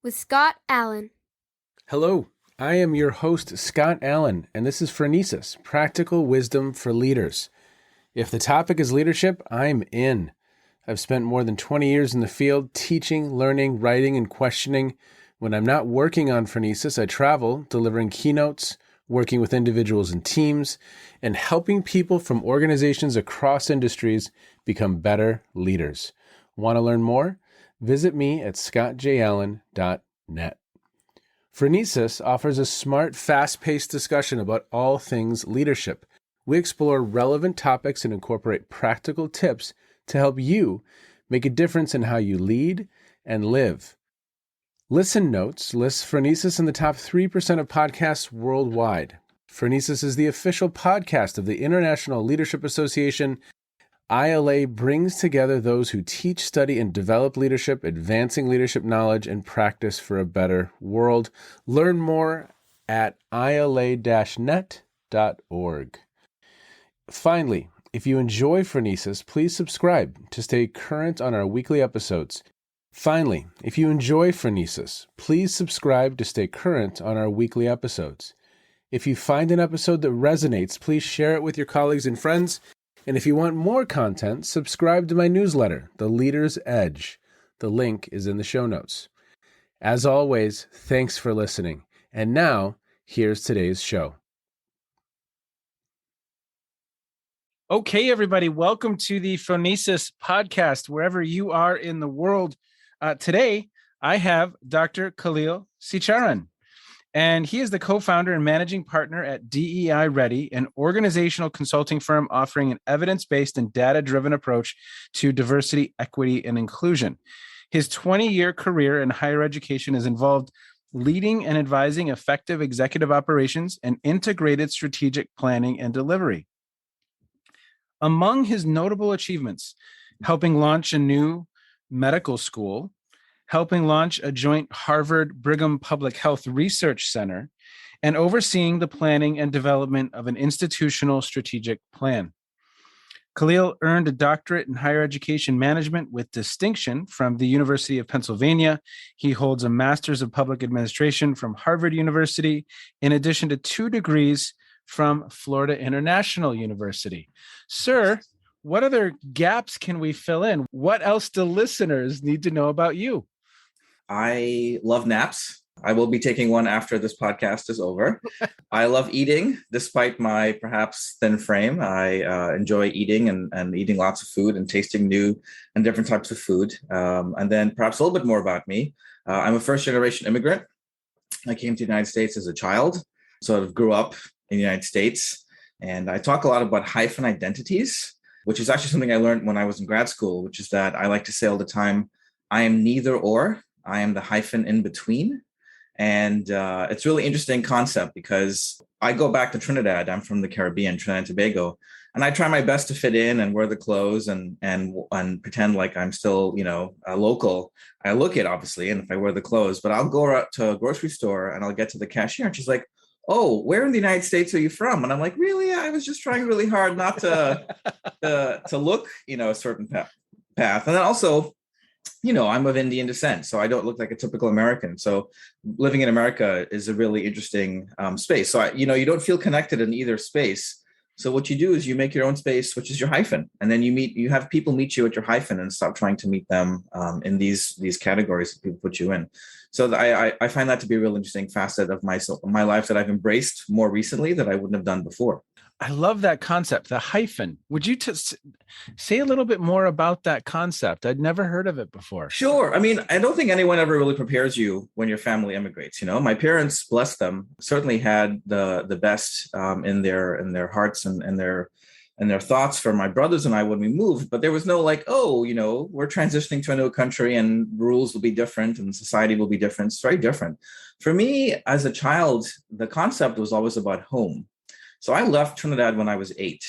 with Scott Allen. Hello, I am your host, Scott Allen, and this is Phronesis, Practical Wisdom for Leaders. If the topic is leadership, I'm in. I've spent more than 20 years in the field teaching, learning, writing, and questioning. When I'm not working on Phronesis, I travel, delivering keynotes, working with individuals and teams, and helping people from organizations across industries become better leaders. Want to learn more? Visit me at scottjallen.net. Phronesis offers a smart, fast-paced discussion about all things leadership. We explore relevant topics and incorporate practical tips to help you make a difference in how you lead and live. Listen Notes lists Phronesis in the top 3% of podcasts worldwide. Phronesis is the official podcast of the International Leadership Association. ILA brings together those who teach, study, and develop leadership, advancing leadership knowledge and practice for a better world. Learn more at ila-net.org. Finally, if you enjoy Phronesis, please subscribe to stay current on our weekly episodes. If you find an episode that resonates, please share it with your colleagues and friends. And if you want more content, subscribe to my newsletter, The Leader's Edge. The link is in the show notes. As always, thanks for listening. And now, here's today's show. Okay, everybody, welcome to the Phronesis podcast, wherever you are in the world. Today, I have Dr. Khaleel Seecharan, and he is the co-founder and managing partner at DEI Ready, an organizational consulting firm offering an evidence-based and data-driven approach to diversity, equity, and inclusion. His 20-year career in higher education has involved leading and advising effective executive operations and integrated strategic planning and delivery. Among his notable achievements, helping launch a new medical school, helping launch a joint Harvard-Brigham Public Health Research Center, and overseeing the planning and development of an institutional strategic plan. Khaleel earned a doctorate in higher education management with distinction from the University of Pennsylvania. He holds a master's of public administration from Harvard University, in addition to 2 degrees from Florida International University. Sir, what other gaps can we fill in? What else do listeners need to know about you? I love naps. I will be taking one after this podcast is over. I love eating, despite my perhaps thin frame. I enjoy eating and eating lots of food and tasting new and different types of food. And then perhaps a little bit more about me. I'm a first-generation immigrant. I came to the United States as a child, sort of grew up in the United States. And I talk a lot about hyphen identities, which is actually something I learned when I was in grad school, which is that I like to say all the time, I am neither or. I am the hyphen in between. And it's a really interesting concept because I go back to Trinidad. I'm from the Caribbean, Trinidad and Tobago. And I try my best to fit in and wear the clothes and pretend like I'm still, a local. I look it, obviously, and if I wear the clothes, but I'll go out to a grocery store and I'll get to the cashier and she's like, "Oh, where in the United States are you from?" And I'm like, "Really? I was just trying really hard not to look, a certain path." And then also, I'm of Indian descent, so I don't look like a typical American. So living in America is a really interesting space. So, you don't feel connected in either space. So what you do is you make your own space, which is your hyphen. And then you have people meet you at your hyphen and stop trying to meet them in these categories that people put you in. So I find that to be a real interesting facet of my life that I've embraced more recently that I wouldn't have done before. I love that concept, the hyphen. Would you say a little bit more about that concept? I'd never heard of it before. Sure. I mean, I don't think anyone ever really prepares you when your family immigrates. My parents, bless them, certainly had the best in their hearts and their thoughts for my brothers and I when we moved. But there was no we're transitioning to a new country and rules will be different and society will be different. It's very different. For me, as a child, the concept was always about home. So I left Trinidad when I was 8.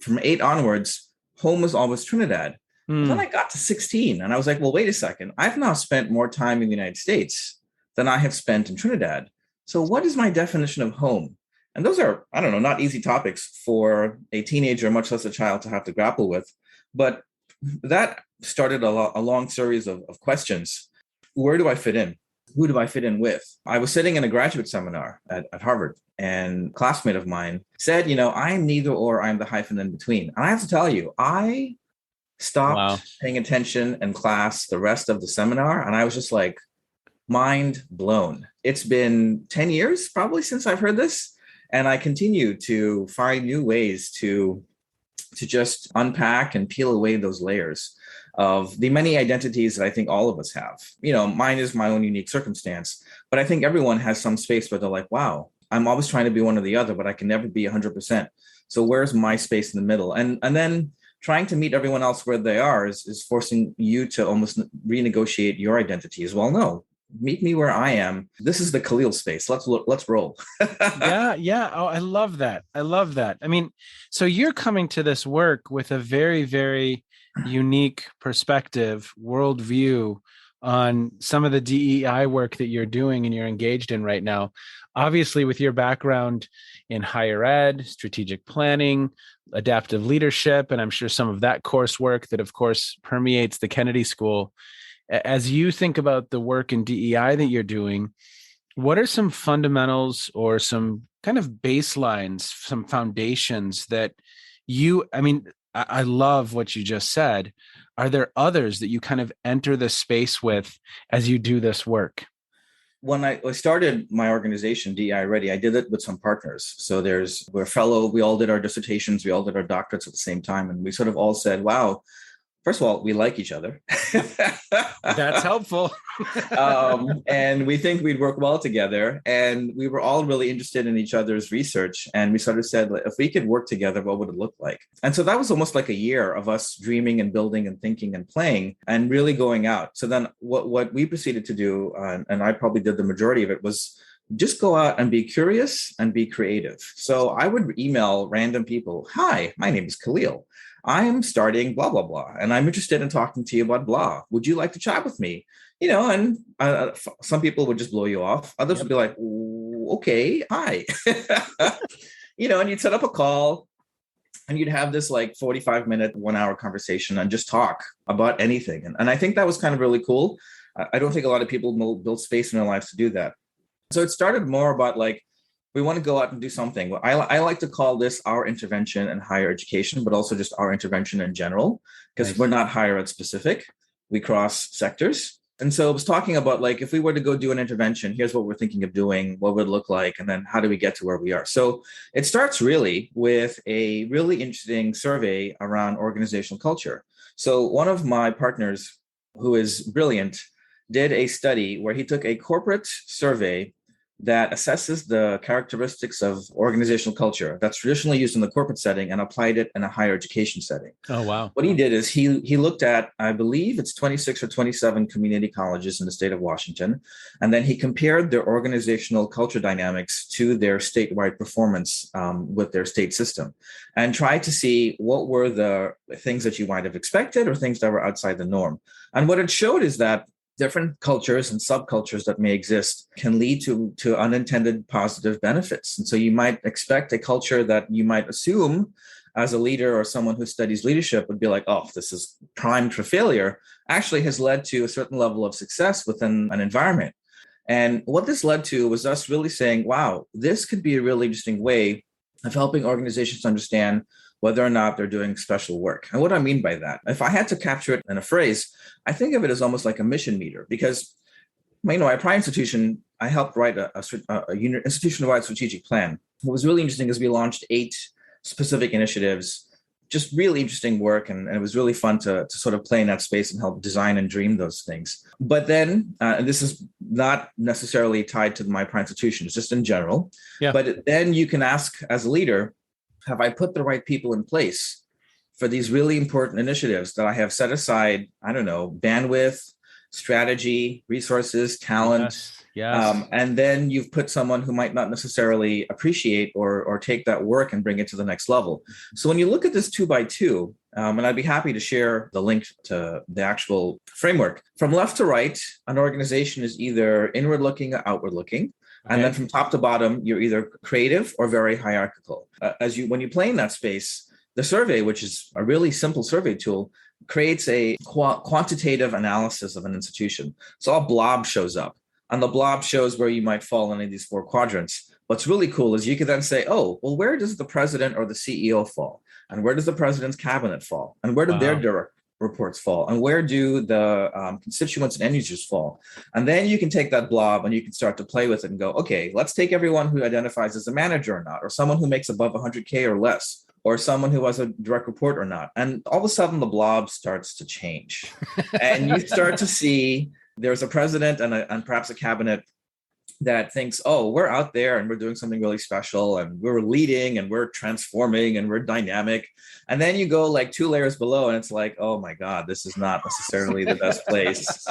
From 8 onwards, home was always Trinidad. But then I got to 16 and I was like, well, wait a second. I've now spent more time in the United States than I have spent in Trinidad. So what is my definition of home? And those are, I don't know, not easy topics for a teenager, much less a child, to have to grapple with. But that started a long series of questions. Where do I fit in? who do I fit in with? I was sitting in a graduate seminar at Harvard, and a classmate of mine said, I'm neither or, I'm the hyphen in between. And I have to tell you, I Wow. stopped paying attention in class the rest of the seminar. And I was just like, mind blown. It's been 10 years probably since I've heard this. And I continue to find new ways to just unpack and peel away those layers of the many identities that I think all of us have. Mine is my own unique circumstance, but I think everyone has some space where they're like, wow, I'm always trying to be one or the other, but I can never be 100%. So where's my space in the middle? And then trying to meet everyone else where they are is forcing you to almost renegotiate your identity as well. No, meet me where I am. This is the Khaleel space. Let's roll. Yeah. Oh, I love that. I mean, so you're coming to this work with a very, very unique perspective, worldview on some of the DEI work that you're doing and you're engaged in right now. Obviously, with your background in higher ed, strategic planning, adaptive leadership, and I'm sure some of that coursework that, of course, permeates the Kennedy School. As you think about the work in DEI that you're doing, what are some fundamentals or some kind of baselines, some foundations that I love what you just said. Are there others that you kind of enter the space with as you do this work? When I started my organization, DEI Ready, I did it with some partners. So we all did our dissertations, we all did our doctorates at the same time. And we sort of all said, wow, first of all, we like each other. That's helpful. And we think we'd work well together. And we were all really interested in each other's research. And we sort of said, if we could work together, what would it look like? And so that was almost like a year of us dreaming and building and thinking and playing and really going out. So then what we proceeded to do, and I probably did the majority of it, was just go out and be curious and be creative. So I would email random people, hi, my name is Khaleel. I am starting blah, blah, blah, and I'm interested in talking to you about blah. Would you like to chat with me? And some people would just blow you off. Others would be like, okay, hi. And you'd set up a call and you'd have this like 45-minute, 1-hour conversation and just talk about anything. And I think that was kind of really cool. I don't think a lot of people build space in their lives to do that. So it started more about like, we want to go out and do something. I like to call this our intervention in higher education, but also just our intervention in general, because we're not higher ed specific. We cross sectors. And so I was talking about like, if we were to go do an intervention, here's what we're thinking of doing, what would it look like, and then how do we get to where we are? So it starts really with a really interesting survey around organizational culture. So one of my partners, who is brilliant, did a study where he took a corporate survey that assesses the characteristics of organizational culture that's traditionally used in the corporate setting and applied it in a higher education setting. Oh, wow. What he did is he looked at, I believe it's 26 or 27 community colleges in the state of Washington. And then he compared their organizational culture dynamics to their statewide performance with their state system and tried to see what were the things that you might have expected or things that were outside the norm. And what it showed is that different cultures and subcultures that may exist can lead to unintended positive benefits. And so you might expect a culture that you might assume as a leader or someone who studies leadership would be like, oh, this is primed for failure, actually has led to a certain level of success within an environment. And what this led to was us really saying, wow, this could be a really interesting way of helping organizations understand whether or not they're doing special work. And what I mean by that, if I had to capture it in a phrase, I think of it as almost like a mission meter, because at Prime Institution, I helped write a institution-wide strategic plan. What was really interesting is we launched 8 specific initiatives, just really interesting work. And it was really fun to sort of play in that space and help design and dream those things. But then, and this is not necessarily tied to my Prime Institution, it's just in general. Yeah. But then you can ask as a leader, have I put the right people in place for these really important initiatives that I have set aside, bandwidth, strategy, resources, talent. Yes. And then you've put someone who might not necessarily appreciate or take that work and bring it to the next level. So when you look at this 2x2, and I'd be happy to share the link to the actual framework. From left to right, an organization is either inward looking or outward looking. Okay. And then from top to bottom, you're either creative or very hierarchical. When you play in that space, the survey, which is a really simple survey tool, creates a quantitative analysis of an institution. So a blob shows up. And the blob shows where you might fall in any of these four quadrants. What's really cool is you could then say, oh, well, where does the president or the CEO fall? And where does the president's cabinet fall? And where do their direct reports fall? And where do the constituents and end users fall? And then you can take that blob and you can start to play with it and go, okay, let's take everyone who identifies as a manager or not, or someone who makes above 100K or less, or someone who has a direct report or not. And all of a sudden the blob starts to change. And you start to see there's a president and perhaps a cabinet that thinks, oh, we're out there and we're doing something really special and we're leading and we're transforming and we're dynamic. And then you go like 2 layers below and it's like, oh my God, this is not necessarily the best place.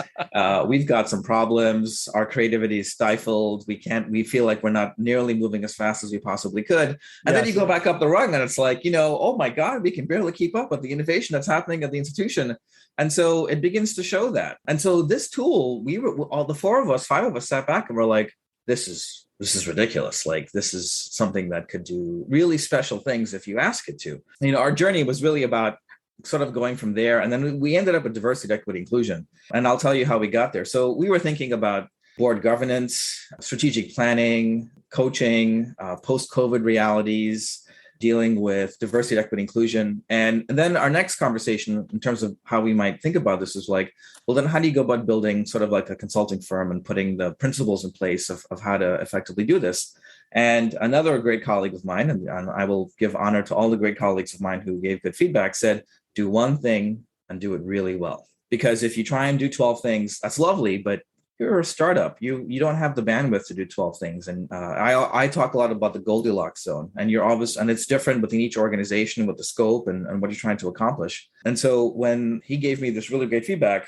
We've got some problems. Our creativity is stifled. We feel like we're not nearly moving as fast as we possibly could. And then you go back up the rung and it's like, oh my God, we can barely keep up with the innovation that's happening at the institution. And so it begins to show that. And so this tool, all the 5 of us sat back and we're like, this is ridiculous. Like, this is something that could do really special things if you ask it to. Our journey was really about sort of going from there. And then we ended up with diversity, equity, inclusion. And I'll tell you how we got there. So we were thinking about board governance, strategic planning, coaching, post-COVID realities, dealing with diversity, equity, inclusion. And then our next conversation in terms of how we might think about this is like, well, then how do you go about building sort of like a consulting firm and putting the principles in place of how to effectively do this? And another great colleague of mine, and I will give honor to all the great colleagues of mine who gave good feedback, said, do one thing and do it really well. Because if you try and do 12 things, that's lovely, but you're a startup. You don't have the bandwidth to do 12 things. And I talk a lot about the Goldilocks zone, and it's different within each organization with the scope and what you're trying to accomplish. And so when he gave me this really great feedback,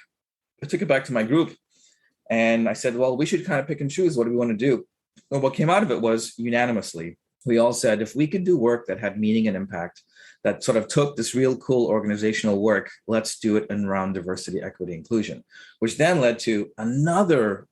I took it back to my group and I said, well, we should kind of pick and choose. What do we want to do? Well, what came out of it was unanimously, we all said, if we could do work that had meaning and impact, that sort of took this real cool organizational work, let's do it around diversity, equity, inclusion, which then led to another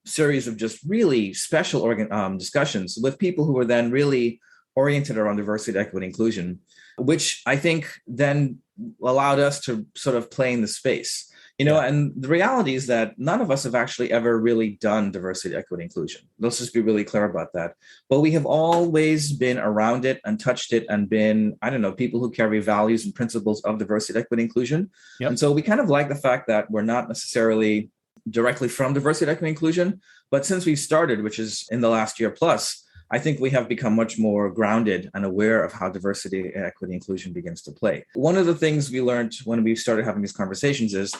series of just really special discussions with people who were then really oriented around diversity, equity, inclusion, which I think then allowed us to sort of play in the space. And the reality is that none of us have actually ever really done diversity, equity, inclusion. Let's just be really clear about that. But we have always been around it and touched it and been, people who carry values and principles of diversity, equity, inclusion. Yep. And so we kind of like the fact that we're not necessarily directly from diversity, equity, inclusion. But since we started, which is in the last year plus, I think we have become much more grounded and aware of how diversity, equity, inclusion begins to play. One of the things we learned when we started having these conversations is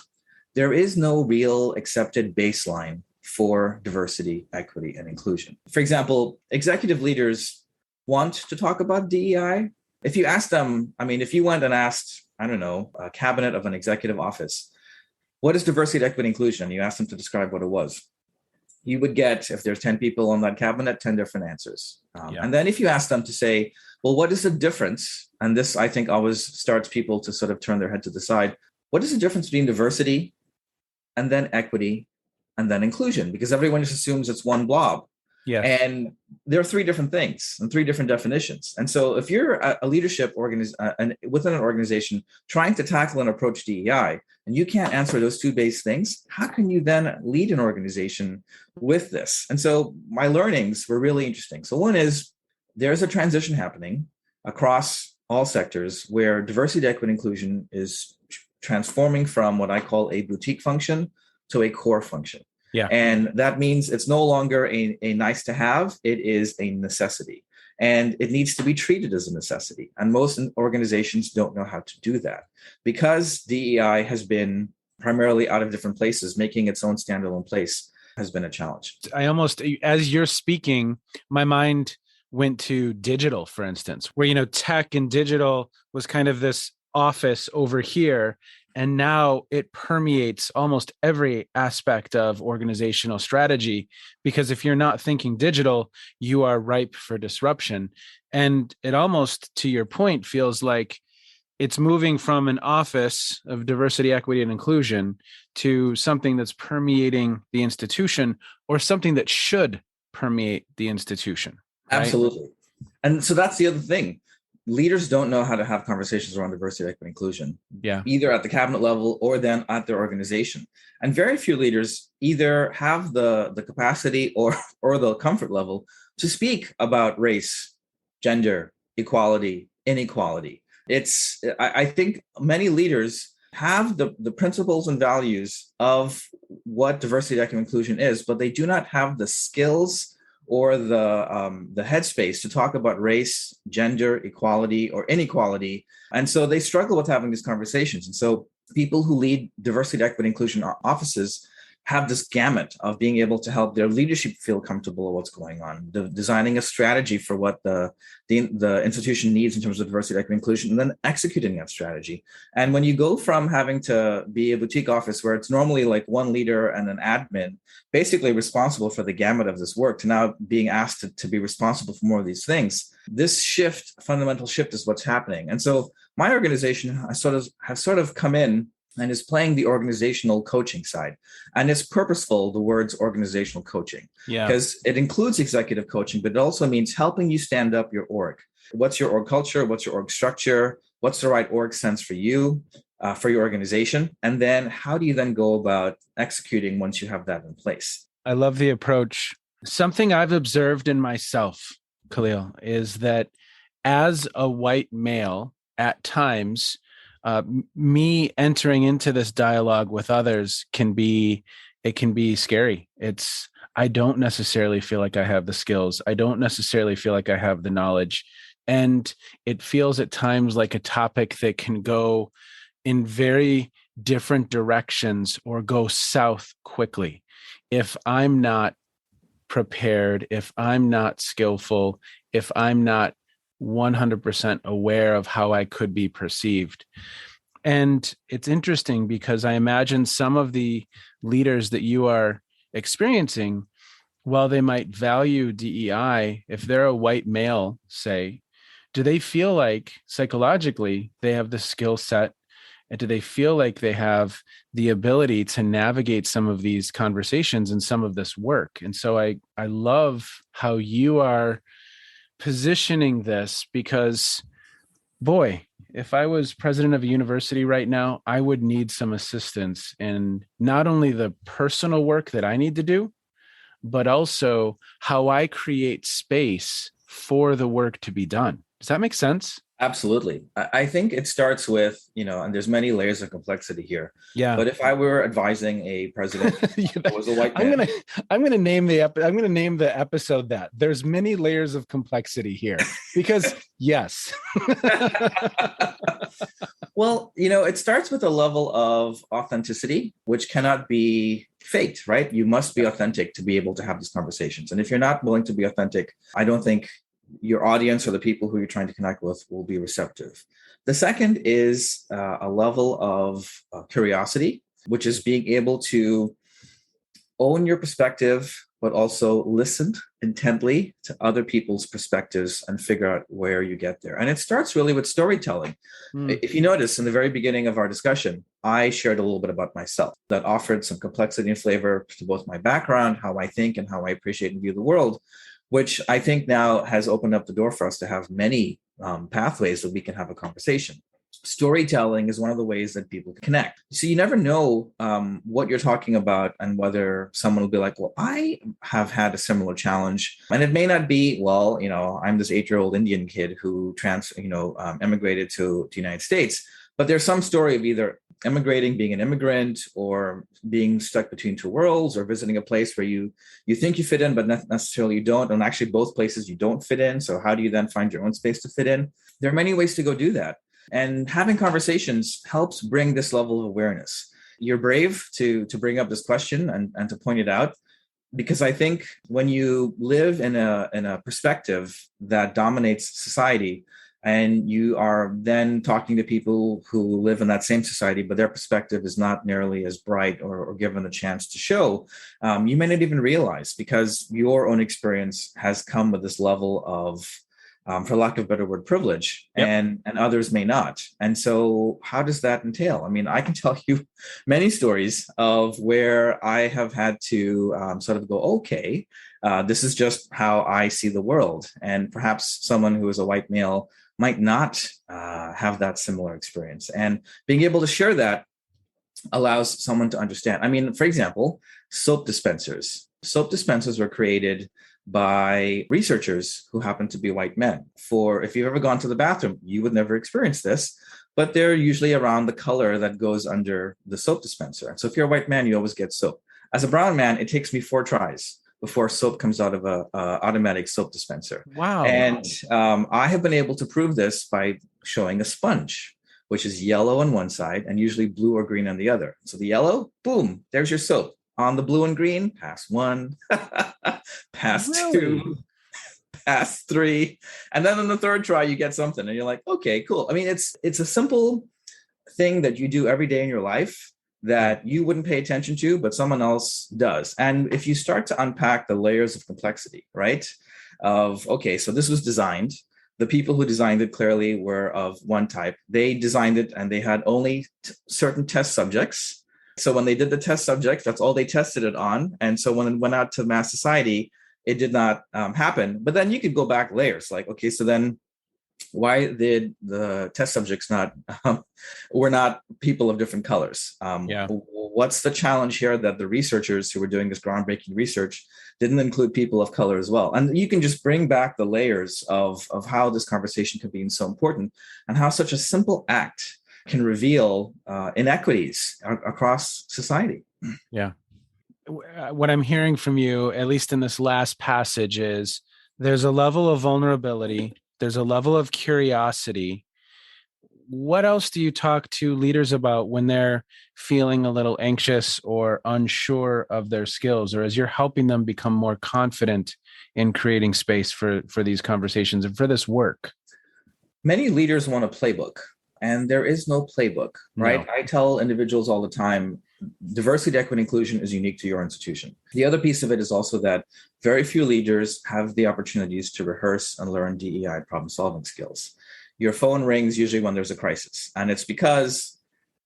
there is no real accepted baseline for diversity, equity, and inclusion. For example, executive leaders want to talk about DEI. If you ask them, if you went and asked, a cabinet of an executive office, what is diversity, equity, inclusion? And you asked them to describe what it was. You would get, if there's 10 people on that cabinet, 10 different answers. And then if you ask them to say, well, what is the difference? And this, I think, always starts people to sort of turn their head to the side. What is the difference between diversity and then equity, and then inclusion? Because everyone just assumes it's one blob. Yeah. And there are 3 different things and 3 different definitions. And so if you're a leadership within an organization trying to tackle and approach DEI, and you can't answer those 2 base things, how can you then lead an organization with this? And so my learnings were really interesting. So one is there's a transition happening across all sectors where diversity, equity, inclusion is transforming from what I call a boutique function to a core function. Yeah. And that means it's no longer a nice to have, it is a necessity. And it needs to be treated as a necessity. And most organizations don't know how to do that because DEI has been primarily out of different places, making its own standalone place has been a challenge. As you're speaking, my mind went to digital, for instance, where, tech and digital was kind of this office over here. And now it permeates almost every aspect of organizational strategy, because if you're not thinking digital, you are ripe for disruption. And it almost, to your point, feels like it's moving from an office of diversity, equity, and inclusion to something that's permeating the institution, or something that should permeate the institution. Right? Absolutely. And so that's the other thing. leaders don't know how to have conversations around diversity, equity, and inclusion, Yeah. either at the cabinet level or then at their organization. And very few leaders either have the capacity or the comfort level to speak about race, gender, equality, inequality. I think many leaders have the principles and values of what diversity, equity, and inclusion is, but they do not have the skills or the headspace to talk about race, gender, equality, or inequality. And so they struggle with having these conversations. And so people who lead diversity, equity, inclusion offices have this gamut of being able to help their leadership feel comfortable with what's going on, designing a strategy for what the institution needs in terms of diversity, equity, inclusion, and then executing that strategy. And when you go from having to be a boutique office where it's normally like one leader and an admin, basically responsible for the gamut of this work, to now being asked to be responsible for more of these things, this shift, fundamental shift, is what's happening. And so my organization has sort of come in and is playing the organizational coaching side. And it's purposeful, the words organizational coaching, because it includes executive coaching, but it also means helping you stand up your org. What's your org culture? What's your org structure? What's the right org sense for you, for your organization? And then how do you then go about executing once you have that in place? I love the approach. Something I've observed in myself, Khaleel, is that as a white male, at times, me entering into this dialogue with others can be scary. I don't necessarily feel like I have the skills. I don't necessarily feel like I have the knowledge. And it feels at times like a topic that can go in very different directions or go south quickly. If I'm not prepared, if I'm not skillful, if I'm not 100% aware of how I could be perceived. And it's interesting because I imagine some of the leaders that you are experiencing, while they might value DEI, if they're a white male, say, do they feel like psychologically they have the skill set? And do they feel like they have the ability to navigate some of these conversations and some of this work? And so I love how you are positioning this, because boy, if I was president of a university right now, I would need some assistance in not only the personal work that I need to do, but also how I create space for the work to be done. Does that make sense? Absolutely. I think it starts with, and there's many layers of complexity here. Yeah. But if I were advising a president who was a white man, I'm gonna name the episode that there's many layers of complexity here, because yes. Well, it starts with a level of authenticity, which cannot be faked, right? You must be authentic to be able to have these conversations. And if you're not willing to be authentic, I don't think your audience or the people who you're trying to connect with will be receptive. The second is a level of curiosity, which is being able to own your perspective, but also listen intently to other people's perspectives and figure out where you get there. And it starts really with storytelling. If you notice, in the very beginning of our discussion, I shared a little bit about myself that offered some complexity and flavor to both my background, how I think, and how I appreciate and view the world, which I think now has opened up the door for us to have many pathways that we can have a conversation. Storytelling is one of the ways that people connect. So you never know what you're talking about and whether someone will be like, well, I have had a similar challenge. And it may not be, well, I'm this 8-year-old Indian kid who immigrated to the United States. But there's some story of either immigrating, being an immigrant, or being stuck between two worlds, or visiting a place where you think you fit in, but not necessarily you don't. And actually both places you don't fit in. So how do you then find your own space to fit in? There are many ways to go do that. And having conversations helps bring this level of awareness. You're brave to bring up this question and to point it out, because I think when you live in a perspective that dominates society, and you are then talking to people who live in that same society, but their perspective is not nearly as bright or given a chance to show, you may not even realize, because your own experience has come with this level of, for lack of a better word, privilege, Yep. and others may not. And so how does that entail? I mean, I can tell you many stories of where I have had to sort of go, okay, this is just how I see the world. And perhaps someone who is a white male might not have that similar experience. And being able to share that allows someone to understand. I mean, for example, soap dispensers. Soap dispensers were created by researchers who happen to be white men. For if you've ever gone to the bathroom, you would never experience this, but they're usually around the color that goes under the soap dispenser. And so if you're a white man, you always get soap. As a brown man, it takes me 4 tries before soap comes out of a automatic soap dispenser. Wow. And I have been able to prove this by showing a sponge, which is yellow on one side and usually blue or green on the other. So the yellow, boom, there's your soap. On the blue and green, pass 1, pass 2, pass 3. And then on the third try, you get something and you're like, okay, cool. I mean, it's a simple thing that you do every day in your life that you wouldn't pay attention to, but someone else does. And if you start to unpack the layers of complexity, right? Of, okay, so this was designed. The people who designed it clearly were of one type. They designed it and they had only certain test subjects. So when they did the test subjects, that's all they tested it on. And so when it went out to mass society, it did not happen. But then you could go back layers like, okay, so then why did the test subjects were not people of different colors? What's the challenge here that the researchers who were doing this groundbreaking research didn't include people of color as well? And you can just bring back the layers of how this conversation can be so important and how such a simple act can reveal inequities across society. Yeah. What I'm hearing from you, at least in this last passage, is there's a level of vulnerability. There's a level of curiosity. What else do you talk to leaders about when they're feeling a little anxious or unsure of their skills, or as you're helping them become more confident in creating space for these conversations and for this work? Many leaders want a playbook, and there is no playbook, right? No. I tell individuals all the time, diversity, equity, inclusion is unique to your institution. The other piece of it is also that very few leaders have the opportunities to rehearse and learn DEI problem-solving skills. Your phone rings usually when there's a crisis, and it's because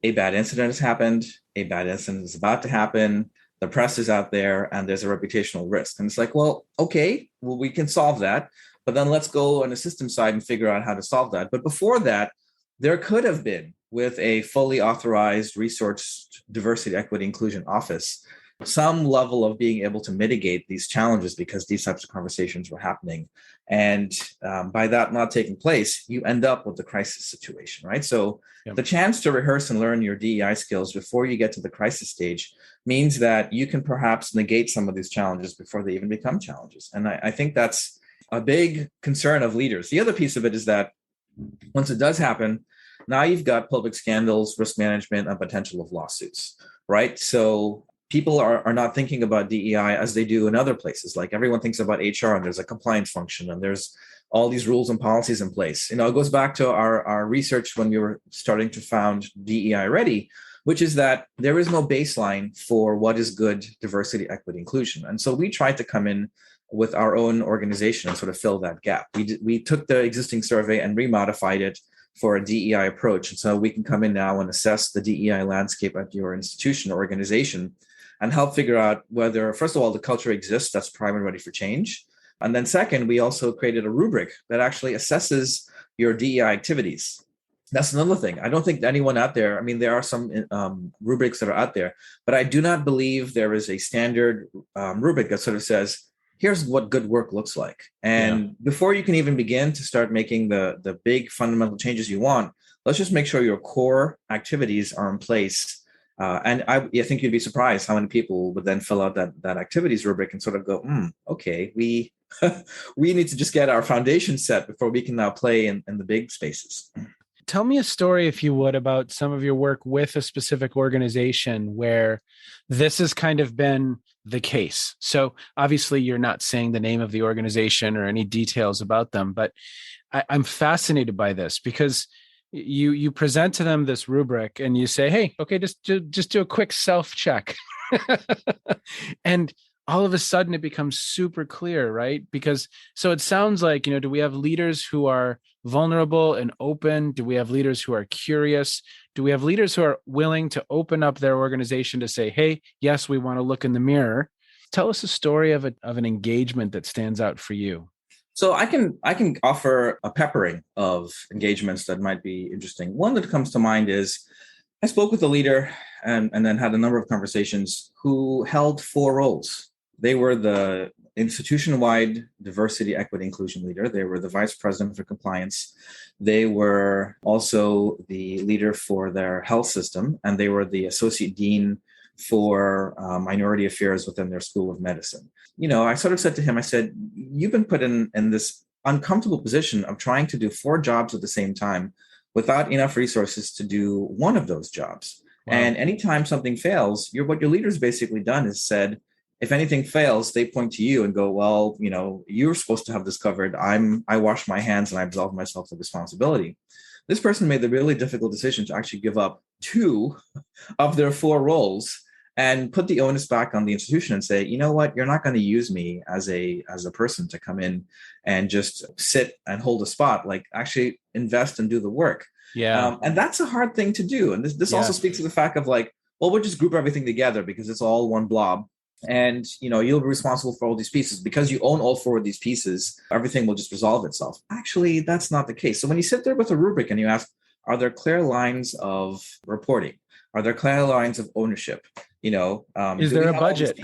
a bad incident has happened, a bad incident is about to happen, the press is out there, and there's a reputational risk. And it's like, well, okay, well, we can solve that, but then let's go on the system side and figure out how to solve that. But before that, there could have been, with a fully authorized resource diversity, equity, inclusion office, some level of being able to mitigate these challenges because these types of conversations were happening. And by that not taking place, you end up with the crisis situation, right? So the chance to rehearse and learn your DEI skills before you get to the crisis stage means that you can perhaps negate some of these challenges before they even become challenges. And I think that's a big concern of leaders. The other piece of it is that once it does happen, now you've got public scandals, risk management, and potential of lawsuits, right? So people are not thinking about DEI as they do in other places. Like everyone thinks about HR and there's a compliance function and there's all these rules and policies in place. You know, it goes back to our research when we were starting to found DEI Ready, which is that there is no baseline for what is good diversity, equity, inclusion. And so we tried to come in with our own organization and sort of fill that gap. We took the existing survey and remodified it for a DEI approach. And so we can come in now and assess the DEI landscape at your institution or organization and help figure out whether, first of all, the culture exists that's primed and ready for change. And then second, we also created a rubric that actually assesses your DEI activities. That's another thing. I don't think anyone out there, I mean, there are some rubrics that are out there, but I do not believe there is a standard rubric that sort of says, here's what good work looks like. And before you can even begin to start making the big fundamental changes you want, let's just make sure your core activities are in place. And I think you'd be surprised how many people would then fill out that activities rubric and sort of go, okay, we we need to just get our foundation set before we can now play in the big spaces. Tell me a story, if you would, about some of your work with a specific organization where this has kind of been the case. So obviously you're not saying the name of the organization or any details about them, but I'm fascinated by this because you present to them this rubric and you say, hey, okay, just do a quick self-check. And all of a sudden it becomes super clear, right? Because so it sounds like, do we have leaders who are vulnerable and open? Do we have leaders who are curious? Do we have leaders who are willing to open up their organization to say, hey, yes, we want to look in the mirror? Tell us a story of an engagement that stands out for you. So I can offer a peppering of engagements that might be interesting. One that comes to mind is I spoke with a leader and then had a number of conversations who held four roles. They were the institution-wide diversity, equity, inclusion leader. They were the vice president for compliance. They were also the leader for their health system, and they were the associate dean for minority affairs within their school of medicine. I sort of said to him, I said, you've been put in this uncomfortable position of trying to do four jobs at the same time without enough resources to do one of those jobs. Wow. And anytime something fails, what your leader's basically done is said, if anything fails, they point to you and go, well, you're supposed to have this covered. I wash my hands and I absolve myself of responsibility. This person made the really difficult decision to actually give up two of their four roles and put the onus back on the institution and say, you know what, you're not going to use me as a person to come in and just sit and hold a spot. Like, actually invest and do the work. Yeah. And that's a hard thing to do. And this also speaks to the fact of like, well, we'll just group everything together because it's all one blob. And you'll be responsible for all these pieces. Because you own all four of these pieces, everything will just resolve itself. Actually, that's not the case. So when you sit there with a rubric and you ask, are there clear lines of reporting? Are there clear lines of ownership? Is there a budget?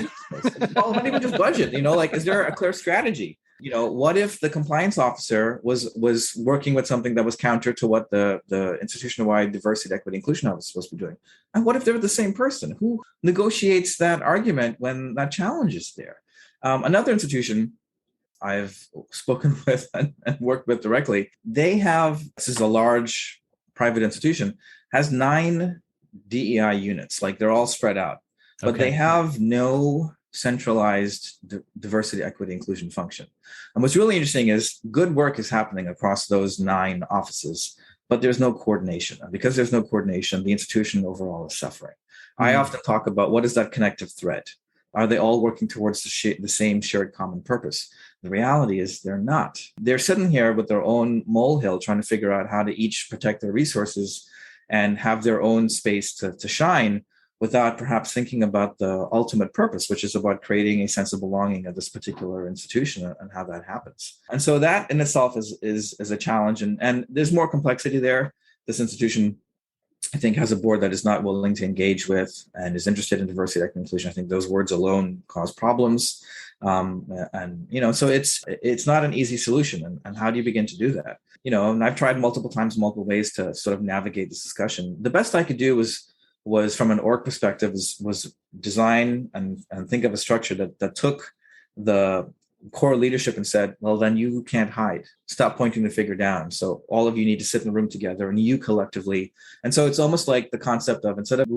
Well, not even just budget. Like, is there a clear strategy? What if the compliance officer was working with something that was counter to what the institution-wide diversity, equity, inclusion office is supposed to be doing? And what if they're the same person? Who negotiates that argument when that challenge is there? Another institution I've spoken with and worked with directly, this is a large private institution, has 9 DEI units. Like, they're all spread out, but they have no centralized diversity, equity, inclusion function. And what's really interesting is good work is happening across those 9 offices, but there's no coordination. And because there's no coordination, the institution overall is suffering. I often talk about, what is that connective thread? Are they all working towards the same shared common purpose? The reality is they're not. They're sitting here with their own molehill trying to figure out how to each protect their resources and have their own space to shine, without perhaps thinking about the ultimate purpose, which is about creating a sense of belonging at this particular institution and how that happens. And so that in itself is a challenge. And there's more complexity there. This institution, I think, has a board that is not willing to engage with and is interested in diversity, equity, inclusion. I think those words alone cause problems. So it's not an easy solution. And how do you begin to do that? And I've tried multiple times, multiple ways to sort of navigate this discussion. The best I could do was from an org perspective was design and think of a structure that took the core leadership and said, well, then you can't hide. Stop pointing the finger down. So all of you need to sit in the room together, and you collectively. And so it's almost like the concept of, instead of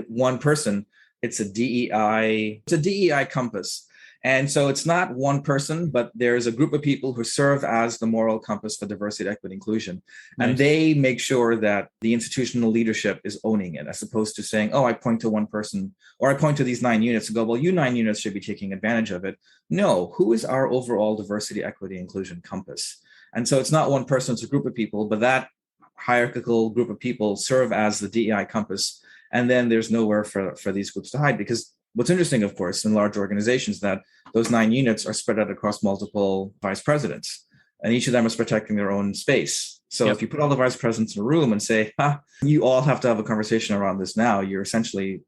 one person, it's a DEI compass. And so it's not one person, but there's a group of people who serve as the moral compass for diversity, equity, inclusion. Nice. And they make sure that the institutional leadership is owning it, as opposed to saying, oh, I point to one person, or I point to these 9 units and go, well, you 9 units should be taking advantage of it. No, who is our overall diversity, equity, inclusion compass? And so it's not one person, it's a group of people, but that hierarchical group of people serve as the DEI compass. And then there's nowhere for these groups to hide, because what's interesting, of course, in large organizations, that those 9 units are spread out across multiple vice presidents, and each of them is protecting their own space. So if you put all the vice presidents in a room and say, you all have to have a conversation around this now, you're essentially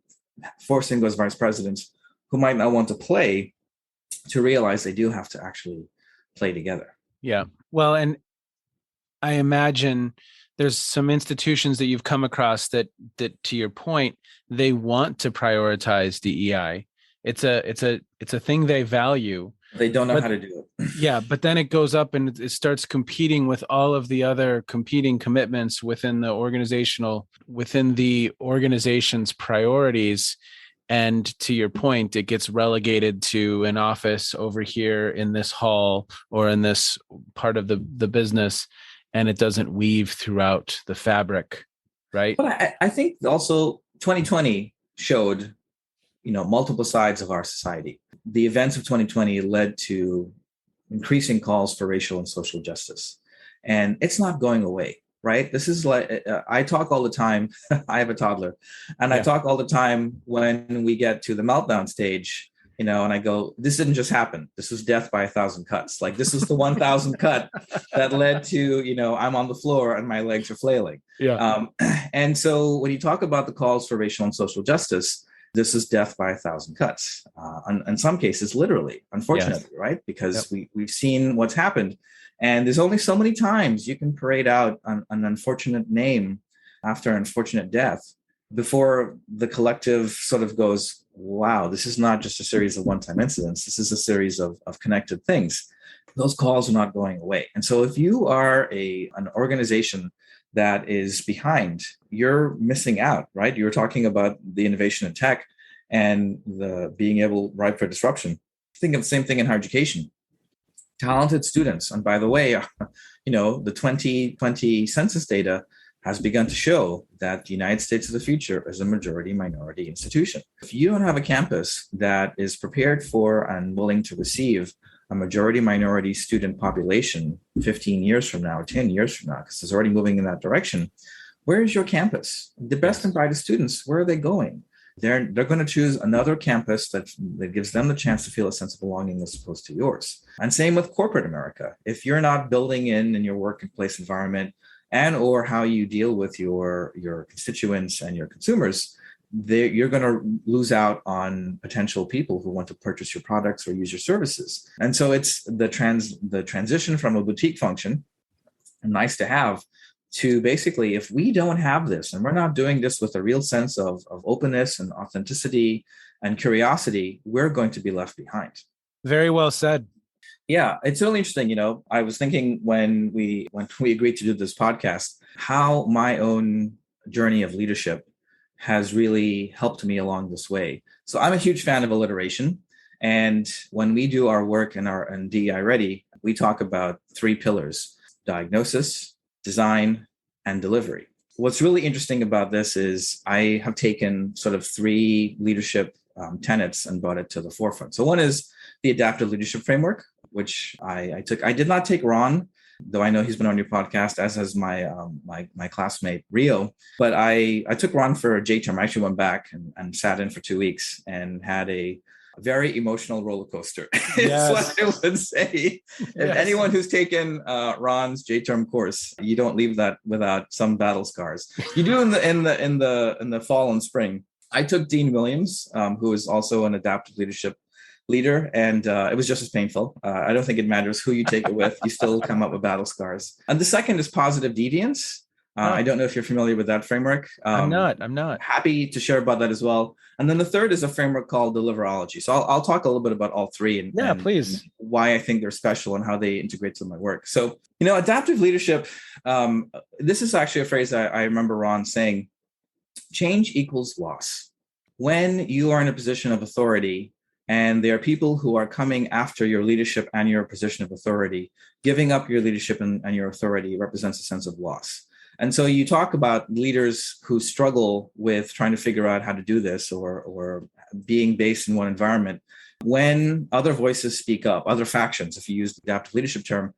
forcing those vice presidents who might not want to play to realize they do have to actually play together. Yeah. Well, and I imagine there's some institutions that you've come across that to your point, they want to prioritize DEI. It's a thing they value. They don't know how to do it. Yeah, but then it goes up and it starts competing with all of the other competing commitments within the organization's priorities. And to your point, it gets relegated to an office over here in this hall or in this part of the business, and it doesn't weave throughout the fabric, right? But I think also 2020 showed, multiple sides of our society. The events of 2020 led to increasing calls for racial and social justice, and it's not going away, right? This is like, I talk all the time. I have a toddler, and I talk all the time when we get to the meltdown stage. and I go, this didn't just happen. This was death by 1,000 cuts. Like this was the 1,000 cut that led to, I'm on the floor and my legs are flailing. Yeah. And so when you talk about the calls for racial and social justice, this is death by 1,000 cuts. In some cases, literally, unfortunately, Yes. right? Because we've seen what's happened. And there's only so many times you can parade out an unfortunate name after an unfortunate death before the collective sort of goes, wow, this is not just a series of one-time incidents. This is a series of connected things. Those calls are not going away. And so if you are an organization that is behind, you're missing out, right? You were talking about the innovation in tech and the being able ripe for disruption. Think of the same thing in higher education. Talented students. And by the way, the 2020 census data has begun to show that the United States of the future is a majority minority institution. If you don't have a campus that is prepared for and willing to receive a majority minority student population 15 years from now, or 10 years from now, because it's already moving in that direction, where is your campus? The best and brightest students, where are they going? They're going to choose another campus that gives them the chance to feel a sense of belonging as opposed to yours. And same with corporate America. If you're not building in your workplace environment and or how you deal with your constituents and your consumers, you're going to lose out on potential people who want to purchase your products or use your services. And so it's the transition from a boutique function, nice to have, to basically, if we don't have this and we're not doing this with a real sense of openness and authenticity and curiosity, we're going to be left behind. Very well said. Yeah, it's really interesting. I was thinking when we agreed to do this podcast, how my own journey of leadership has really helped me along this way. So I'm a huge fan of alliteration. And when we do our work in DEI Ready, we talk about 3 pillars: diagnosis, design, and delivery. What's really interesting about this is I have taken sort of 3 leadership tenets and brought it to the forefront. So one is the adaptive leadership framework, which I took. I did not take Ron, though I know he's been on your podcast, as has my my classmate Rio. But I took Ron for a J term. I actually went back and sat in for 2 weeks and had a very emotional roller coaster. Yes. Is what I would say. Yes. If anyone who's taken Ron's J term course, you don't leave that without some battle scars. You do in the fall and spring. I took Dean Williams, who is also an adaptive leadership leader, and it was just as painful. I don't think it matters who you take it with; you still come up with battle scars. And the second is positive deviance. I don't know if you're familiar with that framework. I'm not. Happy to share about that as well. And then the third is a framework called deliverology. So I'll talk a little bit about all 3 and please, and why I think they're special and how they integrate to my work. So, adaptive leadership, this is actually a phrase I remember Ron saying: change equals loss. When you are in a position of authority and there are people who are coming after your leadership and your position of authority, giving up your leadership and your authority represents a sense of loss. And so you talk about leaders who struggle with trying to figure out how to do this or being based in one environment. When other voices speak up, other factions, if you use the adaptive leadership term,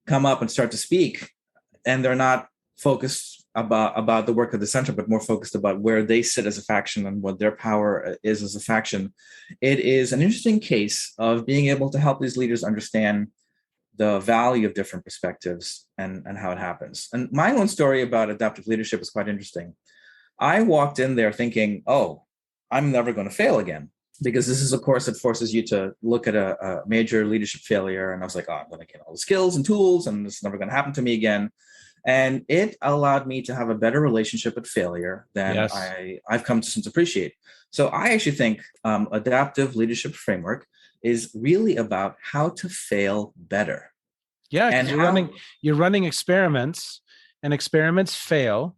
come up and start to speak, and they're not focused about the work of the center, but more focused about where they sit as a faction and what their power is as a faction. It is an interesting case of being able to help these leaders understand the value of different perspectives and how it happens. And my own story about adaptive leadership is quite interesting. I walked in there thinking, oh, I'm never going to fail again, because this is a course that forces you to look at a major leadership failure. And I was like, oh, I'm going to get all the skills and tools, and this is never going to happen to me again. And it allowed me to have a better relationship with failure than I've come to since appreciate. So I actually think adaptive leadership framework is really about how to fail better. Yeah, and you're running experiments, and experiments fail,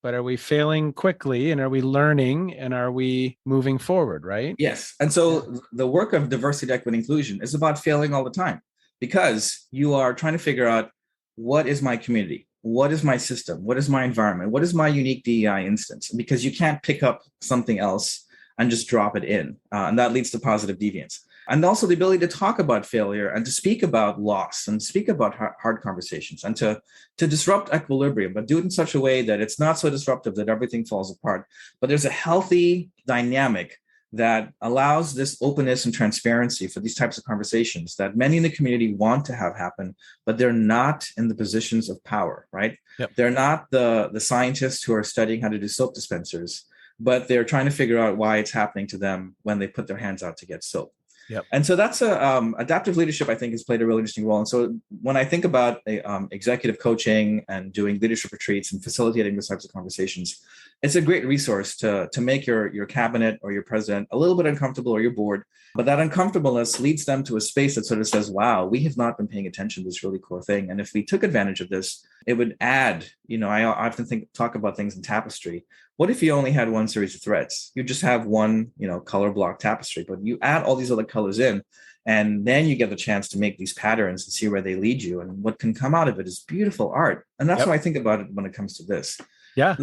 but are we failing quickly, and are we learning, and are we moving forward, right? Yes. And so the work of diversity, equity, inclusion is about failing all the time, because you are trying to figure out, what is my community? What is my system? What is my environment? What is my unique DEI instance? Because you can't pick up something else and just drop it in. And that leads to positive deviance. And also the ability to talk about failure and to speak about loss and speak about hard conversations and to disrupt equilibrium, but do it in such a way that it's not so disruptive that everything falls apart. But there's a healthy dynamic that allows this openness and transparency for these types of conversations that many in the community want to have happen, but they're not in the positions of power, right? Yep. They're not the scientists who are studying how to do soap dispensers, but they're trying to figure out why it's happening to them when they put their hands out to get soap. Yep. And so that's adaptive leadership, I think, has played a really interesting role. And so when I think about executive coaching and doing leadership retreats and facilitating those types of conversations, it's a great resource to make your cabinet or your president a little bit uncomfortable, or your board. But that uncomfortableness leads them to a space that sort of says, wow, we have not been paying attention to this really core thing. And if we took advantage of this, it would add, I often talk about things in tapestry. What if you only had one series of threads? You just have one, color block tapestry, but you add all these other colors in, and then you get the chance to make these patterns and see where they lead you. And what can come out of it is beautiful art. And that's how I think about it when it comes to this. Yeah.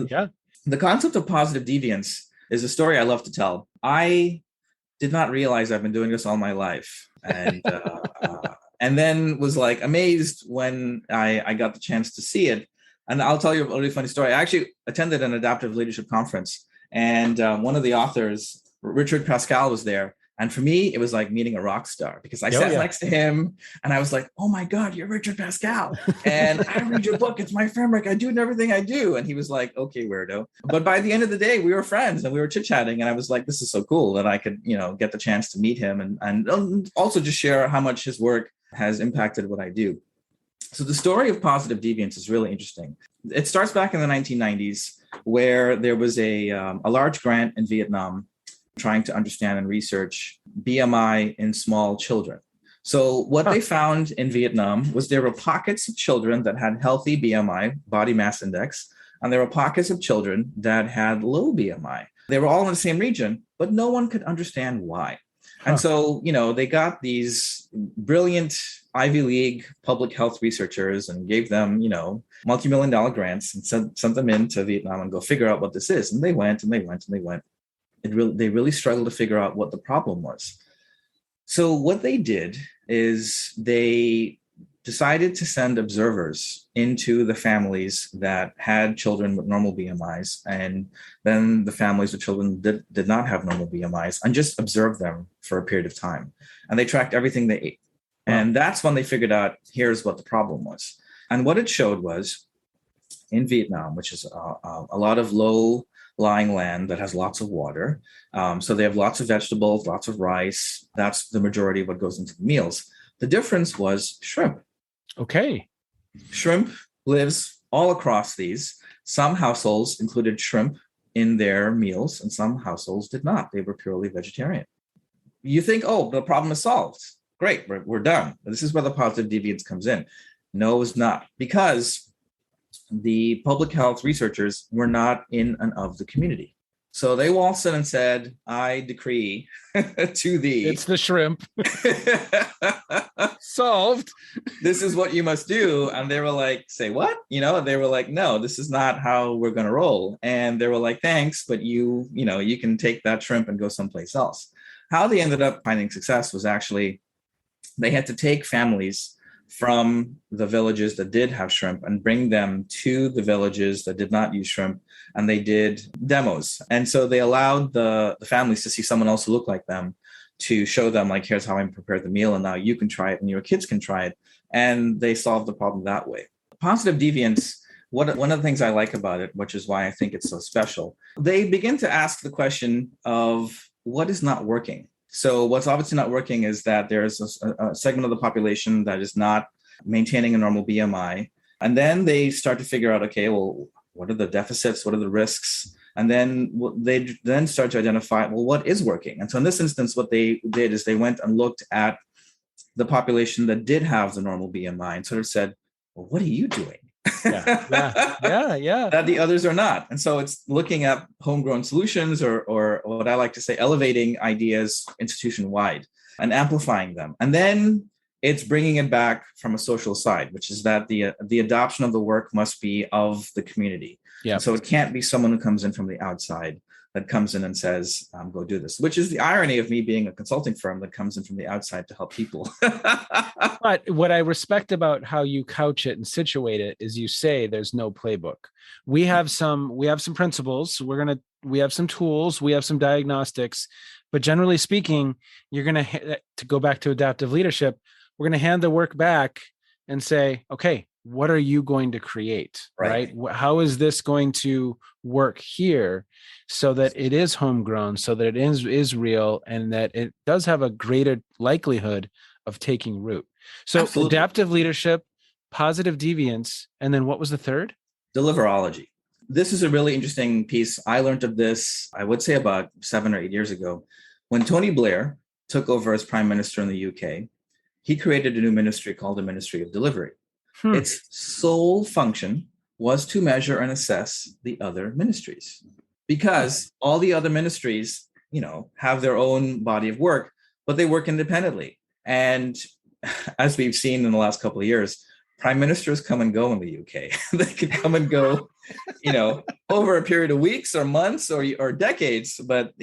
The concept of positive deviance is a story I love to tell. I did not realize I've been doing this all my life. And and then was like amazed when I got the chance to see it. And I'll tell you a really funny story. I actually attended an adaptive leadership conference, and one of the authors, Richard Pascal, was there. And for me, it was like meeting a rock star, because I sat next to him and I was like, oh my God, you're Richard Pascal. And I read your book. It's my framework. I do everything I do. And he was like, okay, weirdo. But by the end of the day, we were friends and we were chit-chatting. And I was like, this is so cool that I could, get the chance to meet him and also just share how much his work has impacted what I do. So the story of positive deviance is really interesting. It starts back in the 1990s, where there was a large grant in Vietnam trying to understand and research BMI in small children. So what they found in Vietnam was there were pockets of children that had healthy BMI, body mass index, and there were pockets of children that had low BMI. They were all in the same region, but no one could understand why. And so, they got these brilliant Ivy League public health researchers and gave them, multi-million-dollar grants and sent them into Vietnam and go figure out what this is. And they went. They really struggled to figure out what the problem was. So what they did is they decided to send observers into the families that had children with normal BMIs, and then the families with children did not have normal BMIs, and just observed them for a period of time. And they tracked everything they ate. Wow. And that's when they figured out, here's what the problem was. And what it showed was, in Vietnam, which is a lot of low-lying land that has lots of water. So they have lots of vegetables, lots of rice. That's the majority of what goes into the meals. The difference was shrimp. Okay. Shrimp lives all across these. Some households included shrimp in their meals, and some households did not. They were purely vegetarian. You think, oh, the problem is solved. Great, we're done. This is where the positive deviance comes in. No, it's not, because the public health researchers were not in and of the community. So they waltzed in and said, I decree to thee. It's the shrimp. Solved. This is what you must do. And they were like, say what? They were like, no, this is not how we're going to roll. And they were like, thanks, but you can take that shrimp and go someplace else. How they ended up finding success was actually they had to take families from the villages that did have shrimp and bring them to the villages that did not use shrimp. And they did demos. And so they allowed the families to see someone else who looked like them, to show them, like, here's how I prepared the meal, and now you can try it and your kids can try it. And they solved the problem that way. Positive deviance, one of the things I like about it, which is why I think it's so special, they begin to ask the question of what is not working. So what's obviously not working is that there's a segment of the population that is not maintaining a normal BMI. And then they start to figure out, okay, well, what are the deficits? What are the risks? And then they then start to identify, well, what is working? And so in this instance, what they did is they went and looked at the population that did have the normal BMI and sort of said, well, what are you doing? Yeah. That the others are not. And so it's looking at homegrown solutions, or what I like to say, elevating ideas institution-wide and amplifying them. And then it's bringing it back from a social side, which is that the adoption of the work must be of the community. Yeah. So it can't be someone who comes in from the outside that comes in and says, go do this, which is the irony of me being a consulting firm that comes in from the outside to help people. But what I respect about how you couch it and situate it is you say there's no playbook. We have some principles. We have some tools. We have some diagnostics, But generally speaking, you're going to go back to adaptive leadership, we're going to hand the work back and say, okay, what are you going to create, right? How is this going to work here so that it is homegrown, so that it is real, and that it does have a greater likelihood of taking root? So Absolutely. Adaptive leadership, positive deviance, and then what was the third? Deliverology. This is a really interesting piece. I learned of this, I would say about 7 or 8 years ago. When Tony Blair took over as prime minister in the UK, he created a new ministry called the Ministry of Delivery. Its sole function was to measure and assess the other ministries, because all the other ministries, have their own body of work, but they work independently. And as we've seen in the last couple of years, prime ministers come and go in the UK. They can come and go, over a period of weeks or months or decades. But,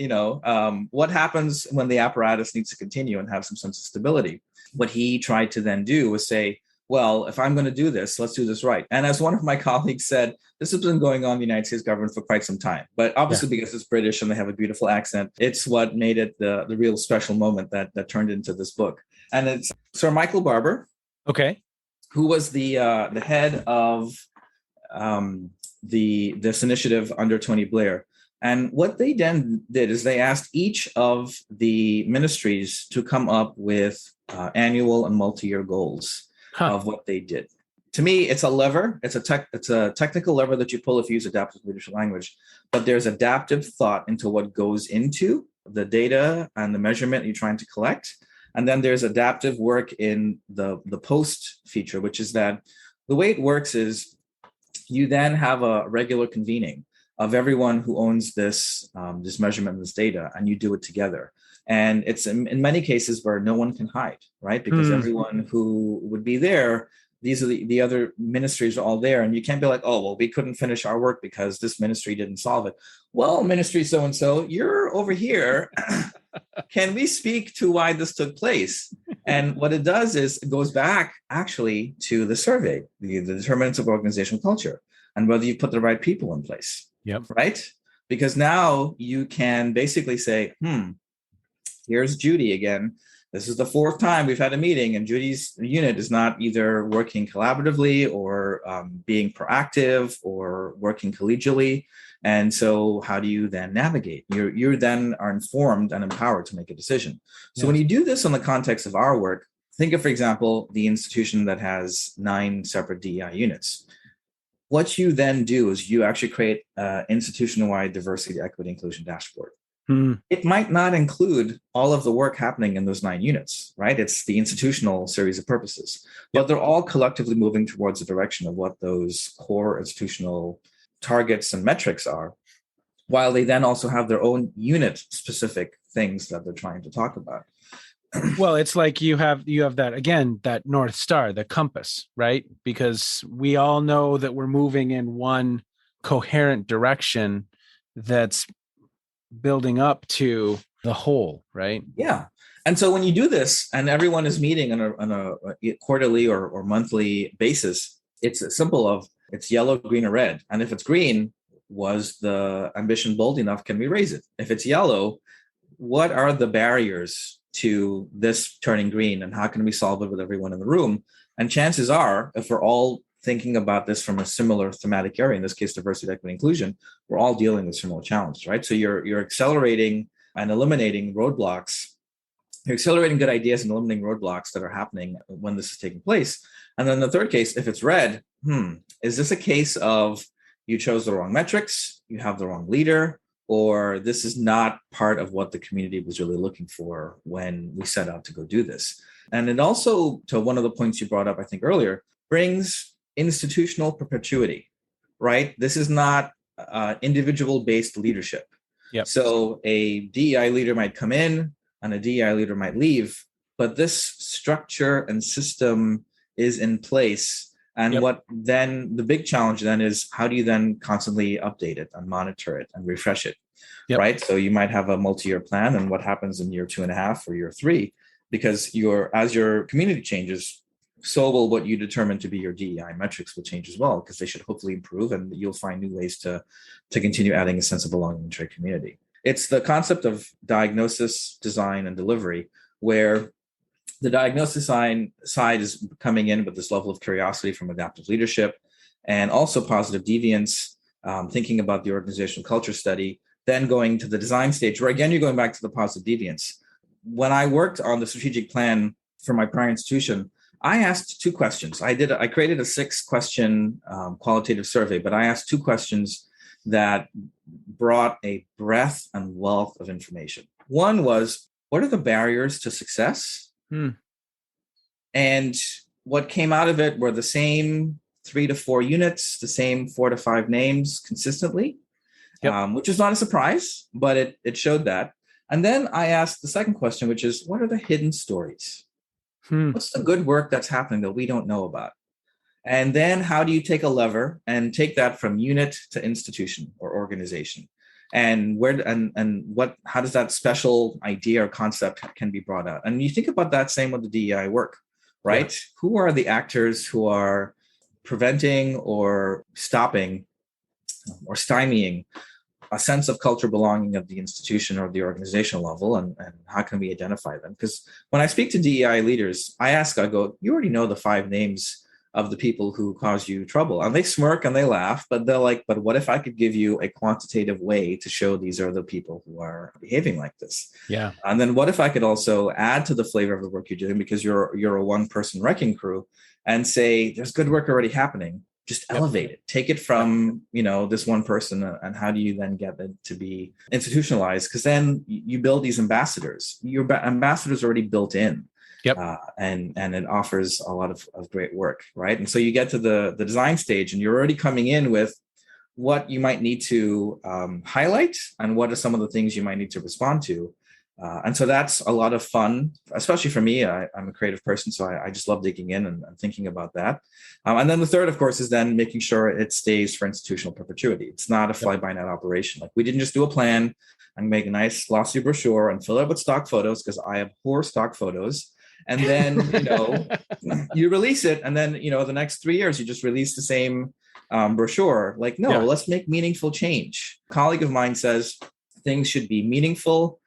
what happens when the apparatus needs to continue and have some sense of stability? What he tried to then do was say, well, if I'm going to do this, let's do this right. And as one of my colleagues said, this has been going on in the United States government for quite some time. But obviously, because it's British and they have a beautiful accent, it's what made it the real special moment that turned into this book. And it's Sir Michael Barber, okay, who was the head of this initiative under Tony Blair. And what they then did is they asked each of the ministries to come up with annual and multi-year goals of what they did. To me, it's a lever. It's a technical lever that you pull if you use adaptive leadership language. But there's adaptive thought into what goes into the data and the measurement you're trying to collect. And then there's adaptive work in the post feature, which is that the way it works is you then have a regular convening of everyone who owns this measurement and this data, and you do it together. And it's in many cases where no one can hide, right? Because everyone who would be there, these are the other ministries are all there. And you can't be like, oh, well, we couldn't finish our work because this ministry didn't solve it. Well, ministry so-and-so, you're over here. Can we speak to why this took place? And what it does is it goes back actually to the survey, the determinants of organizational culture, and whether you put the right people in place. Yep. Right? Because now you can basically say, here's Judy again. This is the fourth time we've had a meeting, and Judy's unit is not either working collaboratively or being proactive or working collegially. And so how do you then navigate? You then are informed and empowered to make a decision. So when you do this in the context of our work, think of, for example, the institution that has 9 separate DEI units. What you then do is you actually create an institutional-wide diversity, equity, inclusion dashboard. It might not include all of the work happening in those 9 units, right? It's the institutional series of purposes, but they're all collectively moving towards the direction of what those core institutional targets and metrics are, while they then also have their own unit-specific things that they're trying to talk about. Well, it's like you have that, again, that North Star, the compass, right? Because we all know that we're moving in one coherent direction that's building up to the whole, right? Yeah. And so when you do this and everyone is meeting on a quarterly or monthly basis, it's a simple of it's yellow, green, or red. And if it's green, was the ambition bold enough? Can we raise it? If it's yellow, what are the barriers to this turning green, and how can we solve it with everyone in the room? And chances are, if we're all thinking about this from a similar thematic area, in this case, diversity, equity, inclusion, we're all dealing with similar challenges, right? So you're accelerating and eliminating roadblocks. You're accelerating good ideas and eliminating roadblocks that are happening when this is taking place. And then the third case, if it's red, is this a case of you chose the wrong metrics, you have the wrong leader, or this is not part of what the community was really looking for when we set out to go do this? And it also, to one of the points you brought up, I think earlier, brings institutional perpetuity, right? This is not individual-based leadership. Yep. So a DEI leader might come in and a DEI leader might leave, but this structure and system is in place. And what then the big challenge then is, how do you then constantly update it and monitor it and refresh it, right? So you might have a multi-year plan, and what happens in year 2.5 or year 3, because as your community changes, so will what you determine to be your DEI metrics will change as well, because they should hopefully improve, and you'll find new ways to continue adding a sense of belonging to your community. it's the concept of diagnosis, design, and delivery, where the diagnosis side is coming in with this level of curiosity from adaptive leadership and also positive deviance, thinking about the organizational culture study, then going to the design stage where, again, you're going back to the positive deviance. When I worked on the strategic plan for my prior institution, I asked two questions. I created a 6-question qualitative survey, but I asked two questions that brought a breadth and wealth of information. One was, what are the barriers to success? And what came out of it were the same 3 to 4 units, the same 4 to 5 names consistently, which is not a surprise, but it showed that. And then I asked the second question, which is, what are the hidden stories? What's the good work that's happening that we don't know about? And then how do you take a lever and take that from unit to institution or organization? And how does that special idea or concept can be brought out? And you think about that same with the DEI work, right? Yeah. Who are the actors who are preventing or stopping or stymieing a sense of cultural belonging of the institution or the organizational level, and how can we identify them? Because when I speak to DEI leaders, I go, you already know the 5 names of the people who cause you trouble. And they smirk and they laugh, but they're like, but what if I could give you a quantitative way to show these are the people who are behaving like this? Yeah. And then what if I could also add to the flavor of the work you're doing, because you're a 1-person wrecking crew, and say, there's good work already happening. Just elevate it. Take it from, this one person, and how do you then get it to be institutionalized? Because then you build these ambassadors. Your ambassadors are already built in. And it offers a lot of great work, right? And so you get to the design stage, and you're already coming in with what you might need to highlight, and what are some of the things you might need to respond to. And so that's a lot of fun, especially for me. I'm a creative person, so I just love digging in and thinking about that. And then the third, of course, is then making sure it stays for institutional perpetuity. It's not a fly-by-night operation. Like, we didn't just do a plan and make a nice glossy brochure and fill it with stock photos, because I abhor stock photos. And then, you release it. And then, the next 3 years, you just release the same brochure. Like, no, let's make meaningful change. A colleague of mine says things should be meaningful,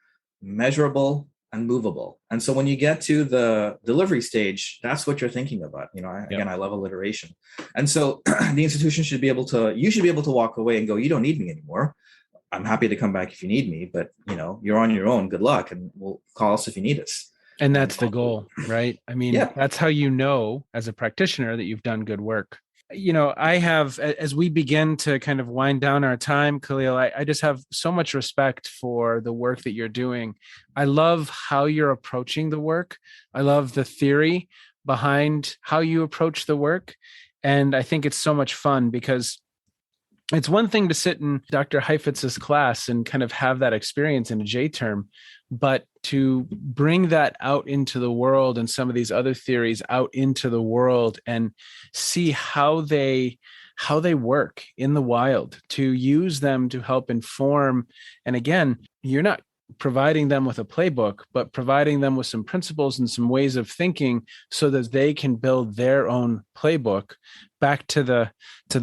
measurable, and movable. And so when you get to the delivery stage, that's what you're thinking about. Again, I love alliteration. And so the institution should be able to walk away and go, you don't need me anymore. I'm happy to come back if you need me, but you're on your own. Good luck. And we'll call us if you need us. And that's the goal, right? I mean, that's how as a practitioner that you've done good work. I have, as we begin to kind of wind down our time, Khaleel, I just have so much respect for the work that you're doing. I love how you're approaching the work. I love the theory behind how you approach the work. And I think it's so much fun, because it's one thing to sit in Dr. Heifetz's class and kind of have that experience in a J term, but to bring that out into the world, and some of these other theories out into the world, and see how they work in the wild, to use them to help inform. And again, you're not providing them with a playbook, but providing them with some principles and some ways of thinking, so that they can build their own playbook. Back to the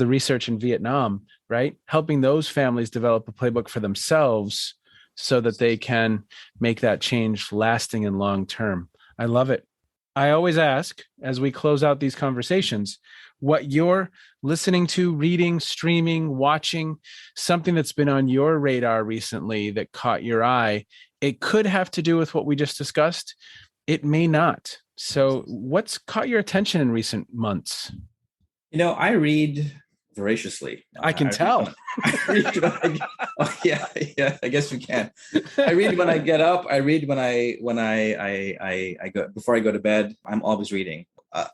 research in Vietnam, right? Helping those families develop a playbook for themselves, so that they can make that change lasting and long term. I love it. I always ask, as we close out these conversations, what you're listening to, reading, streaming, watching, something that's been on your radar recently that caught your eye. It could have to do with what we just discussed. It may not. So what's caught your attention in recent months? I read voraciously. I can tell. I guess you can. I read when I get up. I read when I go before I go to bed. I'm always reading.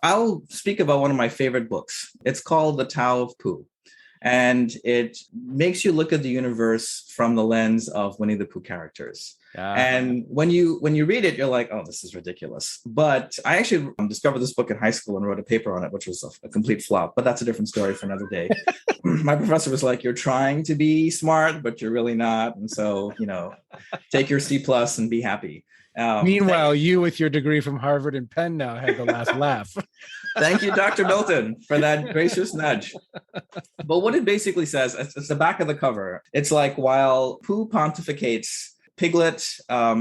I'll speak about one of my favorite books. It's called The Tao of Pooh, and it makes you look at the universe from the lens of Winnie the Pooh characters. Yeah. And when you read it, you're like, oh, this is ridiculous. But I actually discovered this book in high school and wrote a paper on it, which was a complete flop. But that's a different story for another day. My professor was like, you're trying to be smart, but you're really not. And so, take your C plus and be happy. Meanwhile, you with your degree from Harvard and Penn now had the last laugh. Thank you, Dr. Milton, for that gracious nudge. But what it basically says, it's the back of the cover. It's like, while Pooh pontificates, Piglet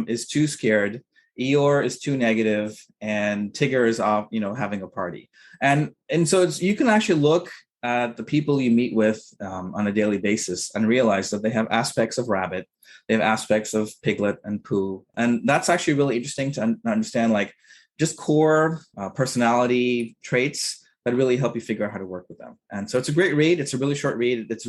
is too scared, Eeyore is too negative, and Tigger is off, having a party. And so you can actually look at the people you meet with on a daily basis and realize that they have aspects of Rabbit, they have aspects of Piglet and Pooh. And that's actually really interesting to understand, like, just core personality traits that really help you figure out how to work with them. And so it's a great read. It's a really short read. It's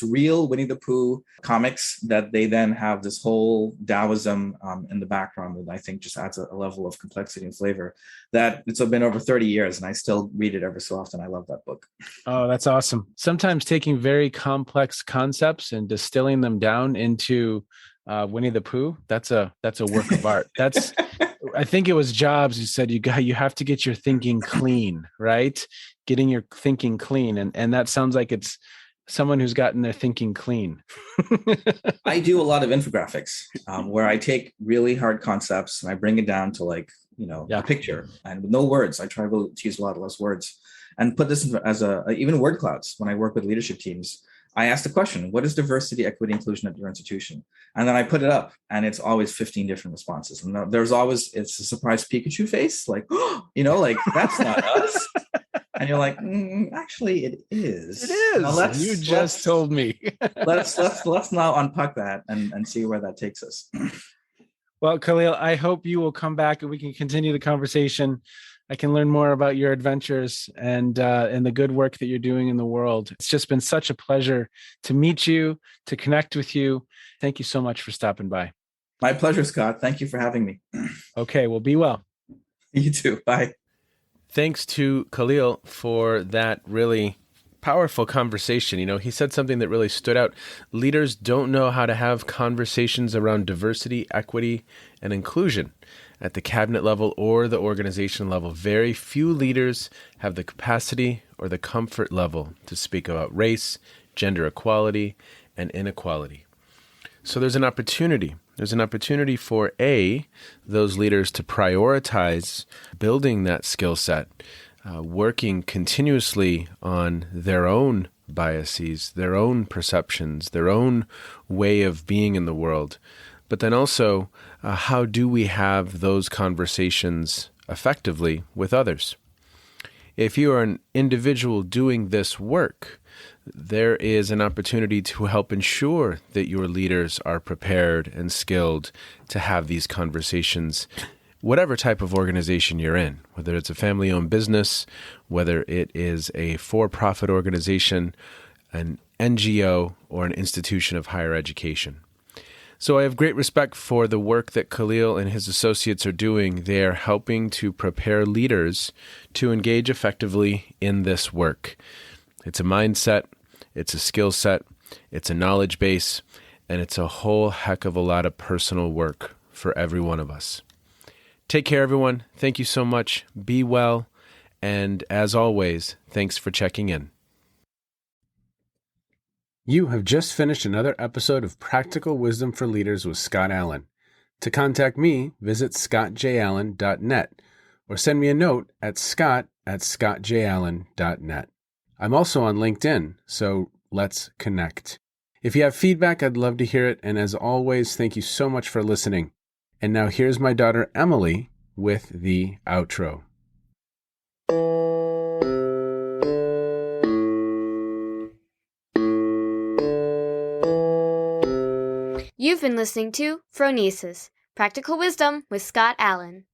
real Winnie the Pooh comics that they then have this whole Taoism in the background that I think just adds a level of complexity and flavor that it's been over 30 years and I still read it every so often. I love that book. Oh, that's awesome. Sometimes taking very complex concepts and distilling them down into Winnie the Pooh, that's a work of art. I think it was Jobs who said you have to get your thinking clean, right? Getting your thinking clean. And that sounds like it's someone who's gotten their thinking clean. I do a lot of infographics where I take really hard concepts and I bring it down to a picture and with no words. I try to use a lot less words and put this as even word clouds. When I work with leadership teams, I ask the question, what is diversity, equity, inclusion at your institution? And then I put it up and it's always 15 different responses. And it's a surprise Pikachu face, like, like that's not us. And you're like, actually it is. It is. Now you just told me. let's now unpack that and see where that takes us. Well, Khaleel, I hope you will come back and we can continue the conversation. I can learn more about your adventures and the good work that you're doing in the world. It's just been such a pleasure to meet you, to connect with you. Thank you so much for stopping by. My pleasure, Scott. Thank you for having me. Okay, well, be well. You too. Bye. Thanks to Khaleel for that really powerful conversation. He said something that really stood out. Leaders don't know how to have conversations around diversity, equity, and inclusion at the cabinet level or the organization level. Very few leaders have the capacity or the comfort level to speak about race, gender equality, and inequality. So there's an opportunity. There's an opportunity for those leaders to prioritize building that skill set, working continuously on their own biases, their own perceptions, their own way of being in the world. But then also, how do we have those conversations effectively with others? If you are an individual doing this work, there is an opportunity to help ensure that your leaders are prepared and skilled to have these conversations, whatever type of organization you're in, whether it's a family-owned business, whether it is a for-profit organization, an NGO, or an institution of higher education. So I have great respect for the work that Khaleel and his associates are doing. They are helping to prepare leaders to engage effectively in this work. It's a mindset, it's a skill set, it's a knowledge base, and it's a whole heck of a lot of personal work for every one of us. Take care, everyone. Thank you so much. Be well. And as always, thanks for checking in. You have just finished another episode of Practical Wisdom for Leaders with Scott Allen. To contact me, visit scottjallen.net or send me a note at scott@scottjallen.net. I'm also on LinkedIn, so let's connect. If you have feedback, I'd love to hear it. And as always, thank you so much for listening. And now here's my daughter, Emily, with the outro. You've been listening to Phronesis, Practical Wisdom with Scott Allen.